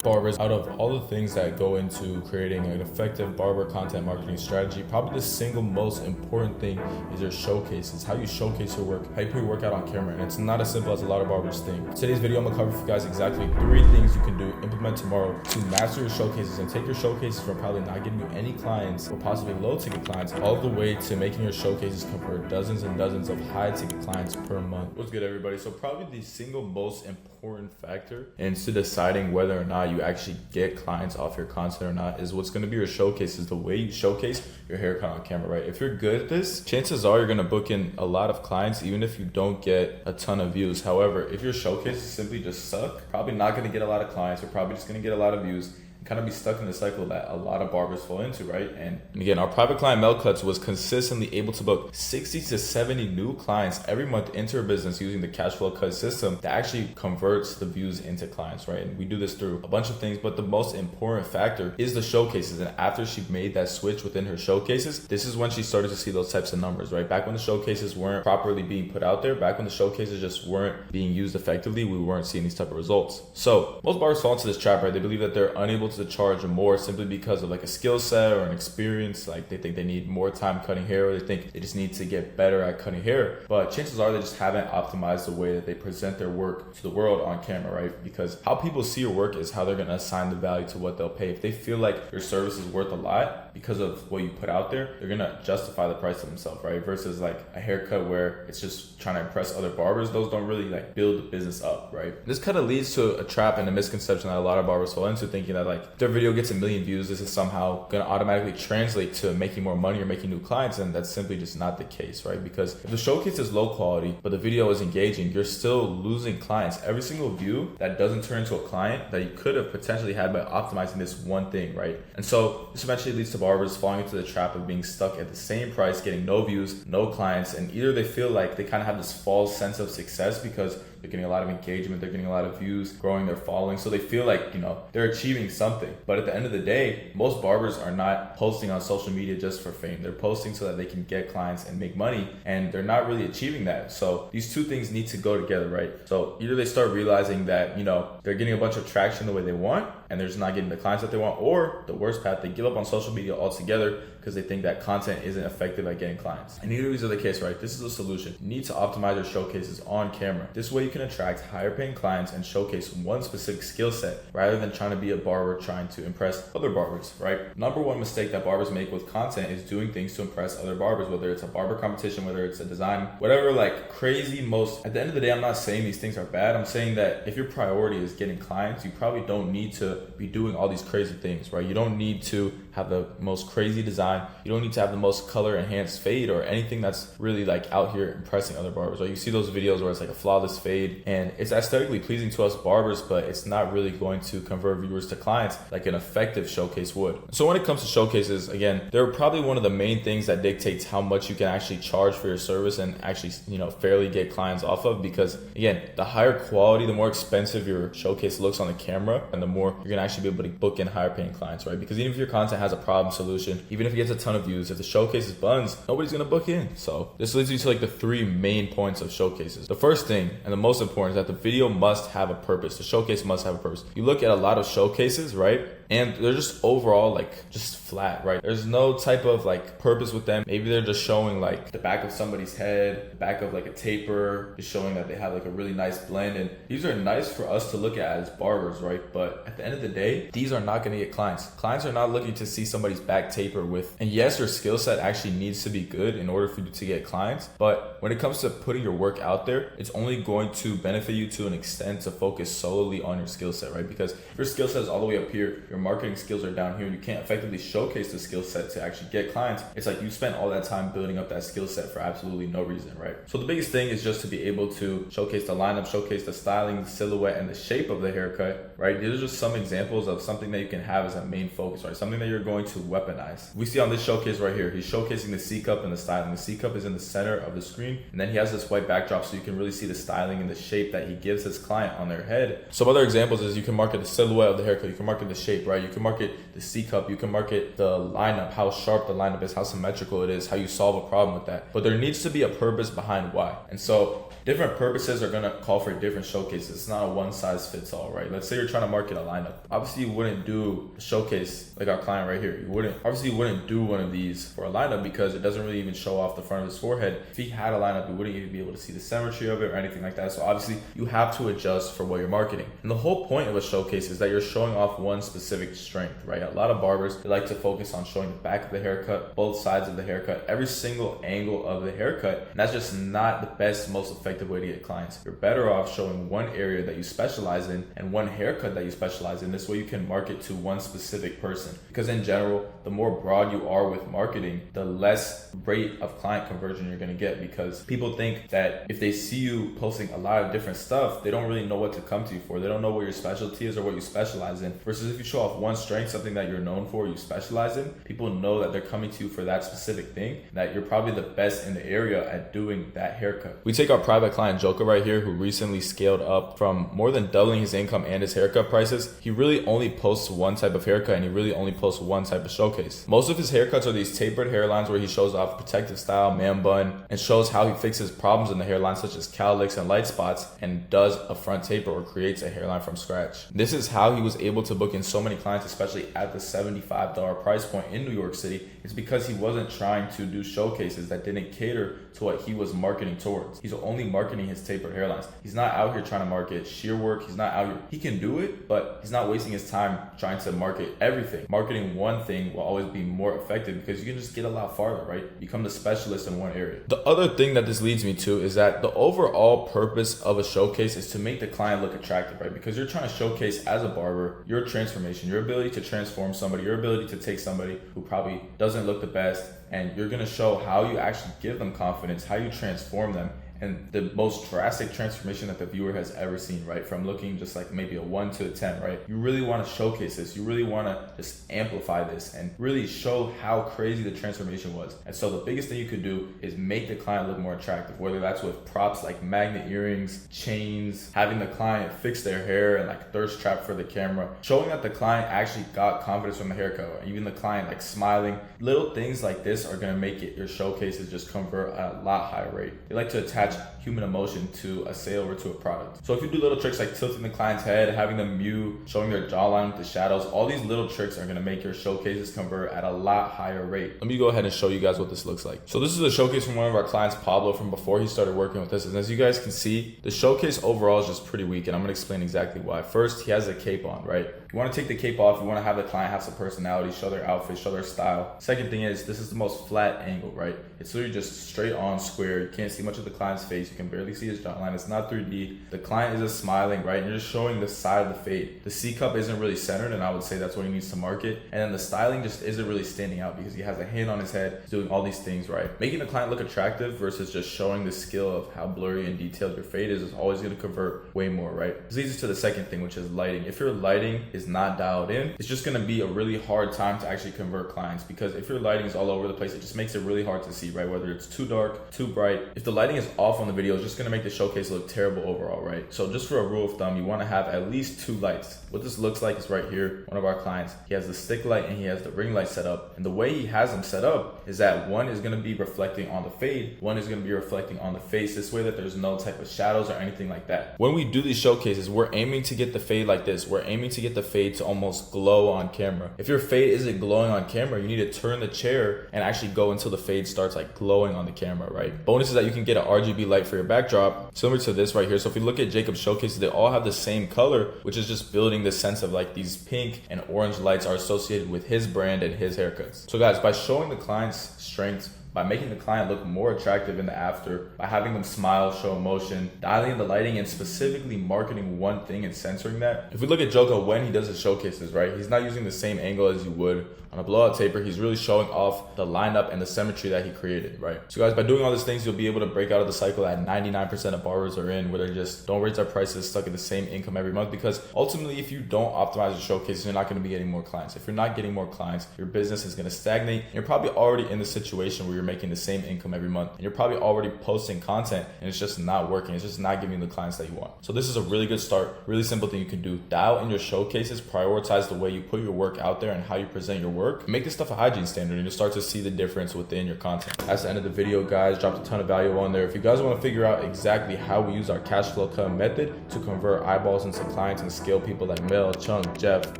Barbers, out of all the things that go into creating an effective barber content marketing strategy, probably the single most important thing is your showcases, how you showcase your work, how you put your work out on camera. And it's not as simple as a lot of barbers think. Today's video, I'm gonna cover for you guys exactly 3 things you can do, implement tomorrow to master your showcases and take your showcases from probably not getting you any clients or possibly low ticket clients all the way to making your showcases convert dozens and dozens of high ticket clients per month. What's good, everybody? So probably the single most important factor into deciding whether or not you actually get clients off your content or not is what's going to be your showcases, the way you showcase your haircut on camera, right? If you're good at this, chances are you're going to book in a lot of clients even if you don't get a ton of views. However, if your showcases simply just suck, probably not going to get a lot of clients. You're probably just going to get a lot of views, kind of be stuck in the cycle that a lot of barbers fall into, right? And again, our private client Mel Cuts was consistently able to book 60 to 70 new clients every month into her business using the cash flow cut system that actually converts the views into clients, right? And we do this through a bunch of things, but the most important factor is the showcases. And after she made that switch within her showcases, this is when she started to see those types of numbers, right? Back when the showcases weren't properly being put out there, back when the showcases just weren't being used effectively, we weren't seeing these type of results. So most barbers fall into this trap, right? They believe that they're unable to charge more simply because of like a skill set or an experience. Like they think they need more time cutting hair, or they think they just need to get better at cutting hair. But chances are they just haven't optimized the way that they present their work to the world on camera, right? Because how people see your work is how they're going to assign the value to what they'll pay. If they feel like your service is worth a lot because of what you put out there, they're going to justify the price to themselves, right? Versus like a haircut where it's just trying to impress other barbers. Those don't really like build the business up, right? This kind of leads to a trap and a misconception that a lot of barbers fall into, thinking that like their video gets a million views, this is somehow going to automatically translate to making more money or making new clients. And that's simply just not the case, right? Because if the showcase is low quality but the video is engaging, you're still losing clients. Every single view that doesn't turn into a client that you could have potentially had by optimizing this one thing, right? And so this eventually leads to barbers falling into the trap of being stuck at the same price, getting no views, no clients, and either they feel like they kind of have this false sense of success because they're getting a lot of engagement, they're getting a lot of views, growing their following, so they feel like, they're achieving something. But at the end of the day, most barbers are not posting on social media just for fame. They're posting so that they can get clients and make money, and they're not really achieving that. So these two things need to go together, right? So either they start realizing that, they're getting a bunch of traction the way they want, and they're just not getting the clients that they want, or the worst path, they give up on social media altogether because they think that content isn't effective at getting clients. And neither of these are the case, right? This is a solution. You need to optimize your showcases on camera. This way you can attract higher paying clients and showcase one specific skill set rather than trying to be a barber trying to impress other barbers, right? Number one mistake that barbers make with content is doing things to impress other barbers, whether it's a barber competition, whether it's a design, whatever, like crazy most. At the end of the day, I'm not saying these things are bad. I'm saying that if your priority is getting clients, you probably don't need to be doing all these crazy things, right? You don't need to have the most crazy design. You don't need to have the most color enhanced fade or anything that's really like out here impressing other barbers. Right? You see those videos where it's like a flawless fade and it's aesthetically pleasing to us barbers, but it's not really going to convert viewers to clients like an effective showcase would. So when it comes to showcases, again, they're probably one of the main things that dictates how much you can actually charge for your service and actually, fairly get clients off of, because again, the higher quality, the more expensive your showcase looks on the camera, and the more you're gonna actually be able to book in higher paying clients, right? Because even if your content has a problem solution, even if it gets a ton of views, if the showcase is buns, nobody's gonna book in. So this leads you to like the 3 main points of showcases. The first thing and the most important is that the video must have a purpose. The showcase must have a purpose. You look at a lot of showcases, right? And they're just overall like just flat, right? There's no type of like purpose with them. Maybe they're just showing like the back of somebody's head, the back of like a taper, just showing that they have like a really nice blend. And these are nice for us to look at as barbers, right? But at the end of the day, these are not going to get clients. Clients are not looking to see somebody's back taper with, and yes, your skill set actually needs to be good in order for you to get clients. But when it comes to putting your work out there, it's only going to benefit you to an extent to focus solely on your skill set, right? Because if your skill set is all the way up here, your marketing skills are down here, and you can't effectively showcase the skill set to actually get clients. It's like you spent all that time building up that skill set for absolutely no reason, right? So the biggest thing is just to be able to showcase the lineup, showcase the styling, the silhouette, and the shape of the haircut, right? These are just some examples of something that you can have as a main focus, right? Something that you're going to weaponize. We see on this showcase right here, he's showcasing the C-cup and the styling. The C-cup is in the center of the screen, and then he has this white backdrop so you can really see the styling and the shape that he gives his client on their head. Some other examples is you can market the silhouette of the haircut, you can market the shape, right? You can market the C cup, you can market the lineup, how sharp the lineup is, how symmetrical it is, how you solve a problem with that. But there needs to be a purpose behind why. And so different purposes are going to call for different showcases. It's not a one size fits all, right? Let's say you're trying to market a lineup. Obviously, you wouldn't do a showcase like our client right here. You wouldn't do one of these for a lineup because it doesn't really even show off the front of his forehead. If he had a lineup, you wouldn't even be able to see the symmetry of it or anything like that. So obviously, you have to adjust for what you're marketing. And the whole point of a showcase is that you're showing off one specific strength, right? A lot of barbers, they like to focus on showing the back of the haircut, both sides of the haircut, every single angle of the haircut. And that's just not the best, most effective way to get clients. You're better off showing one area that you specialize in and one haircut that you specialize in. This way you can market to one specific person. Because in general, the more broad you are with marketing, the less rate of client conversion you're going to get, because people think that if they see you posting a lot of different stuff, they don't really know what to come to you for. They don't know what your specialty is or what you specialize in. Versus if you show off one strength, something that you're known for, you specialize in, people know that they're coming to you for that specific thing, that you're probably the best in the area at doing that haircut. We take our private client Joker right here, who recently scaled up from more than doubling his income and his haircut prices. He really only posts one type of haircut and he really only posts one type of showcase. Most of his haircuts are these tapered hairlines where he shows off protective style, man bun, and shows how he fixes problems in the hairline such as cowlicks and light spots, and does a front taper or creates a hairline from scratch. This is how he was able to book in so many clients, especially at the $75 price point in New York City. It's because he wasn't trying to do showcases that didn't cater to what he was marketing towards. He's only marketing his tapered hairlines. He's not out here trying to market shear work. He's not out here. He can do it, but he's not wasting his time trying to market everything. Marketing one thing will always be more effective because you can just get a lot farther, right? Become the specialist in one area. The other thing that this leads me to is that the overall purpose of a showcase is to make the client look attractive, right? Because you're trying to showcase as a barber your transformation, your ability to transform somebody, your ability to take somebody who probably doesn't look the best, and you're going to show how you actually give them confidence, how you transform them, and the most drastic transformation that the viewer has ever seen, right? From looking just like maybe a 1 to a 10, right? You really want to showcase this. You really want to just amplify this and really show how crazy the transformation was. And so the biggest thing you could do is make the client look more attractive, whether that's with props like magnet earrings, chains, having the client fix their hair and like thirst trap for the camera, showing that the client actually got confidence from the haircut, or even the client like smiling. Little things like this are going to make your showcases just convert at a lot higher rate. They like to attach human emotion to a sale or to a product. So if you do little tricks like tilting the client's head, having them mute, showing their jawline with the shadows, all these little tricks are going to make your showcases convert at a lot higher rate. Let me go ahead and show you guys what this looks like. So this is a showcase from one of our clients, Pablo, from before he started working with us. And as you guys can see, the showcase overall is just pretty weak, and I'm going to explain exactly why. First, he has a cape on, right? You want to take the cape off, you want to have the client have some personality, show their outfit, show their style. Second thing is, this is the most flat angle, right? It's literally just straight on square. You can't see much of the client's face. You can barely see his jawline. It's not 3D. The client is just smiling, right? And you're just showing the side of the fade. The C cup isn't really centered, and I would say that's what he needs to market. And then the styling just isn't really standing out because he has a hand on his head, doing all these things, right? Making the client look attractive versus just showing the skill of how blurry and detailed your fade is always going to convert way more, right? This leads us to the second thing, which is lighting. If your lighting is not dialed in, it's just going to be a really hard time to actually convert clients, because if your lighting is all over the place, it just makes it really hard to see, right? Whether it's too dark, too bright. If the lighting is off on the video, it's just going to make the showcase look terrible overall, right? So just for a rule of thumb, you want to have at least 2 lights. What this looks like is right here. One of our clients, he has the stick light and he has the ring light set up. And the way he has them set up is that one is going to be reflecting on the fade, one is going to be reflecting on the face. This way that there's no type of shadows or anything like that. When we do these showcases, we're aiming to get the fade like this. We're aiming to get the fade to almost glow on camera. If your fade isn't glowing on camera, you need to turn the chair and actually go until the fade starts like glowing on the camera, right? Bonus is that you can get an RGB light for your backdrop, similar to this right here. So if you look at Jacob's showcases, they all have the same color, which is just building the sense of like these pink and orange lights are associated with his brand and his haircuts. So guys, by showing the client's strengths, by making the client look more attractive in the after, by having them smile, show emotion, dialing in the lighting, and specifically marketing one thing and censoring that. If we look at Joko when he does his showcases, right, he's not using the same angle as you would on a blowout taper. He's really showing off the lineup and the symmetry that he created, right? So guys, by doing all these things, you'll be able to break out of the cycle that 99% of barbers are in, where they just don't raise their prices, stuck in the same income every month. Because ultimately, if you don't optimize your showcases, you're not going to be getting more clients. If you're not getting more clients, your business is going to stagnate. You're probably already in the situation where you're making the same income every month, and you're probably already posting content and it's just not working. It's just not giving you the clients that you want. So this is a really good start, really simple thing you can do. Dial in your showcases, prioritize the way you put your work out there and how you present your work. Make this stuff a hygiene standard, and you'll start to see the difference within your content. That's the end of the video, guys. Dropped a ton of value on there. If you guys want to figure out exactly how we use our cash flow cut method to convert eyeballs into clients and scale people like Mel, Chung, Jeff,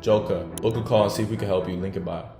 Joka, book a call and see if we can help you. Link in bio.